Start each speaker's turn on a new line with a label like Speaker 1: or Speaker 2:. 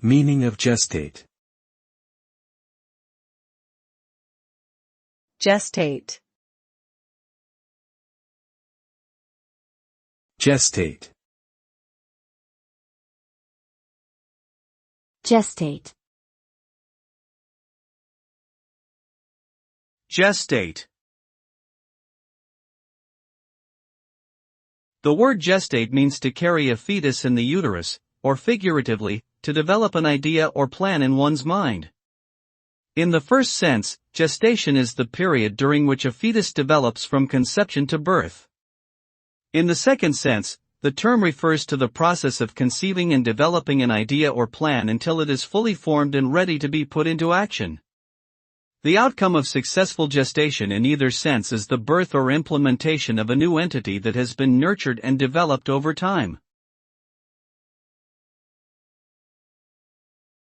Speaker 1: Meaning of gestate.
Speaker 2: Gestate.
Speaker 1: Gestate.
Speaker 3: Gestate.
Speaker 4: Gestate. The word gestate means to carry a fetus in the uterus, or figuratively, to develop an idea or plan in one's mind. In the first sense, gestation is the period during which a fetus develops from conception to birth. In the second sense, the term refers to the process of conceiving and developing an idea or plan until it is fully formed and ready to be put into action. The outcome of successful gestation in either sense is the birth or implementation of a new entity that has been nurtured and developed over time.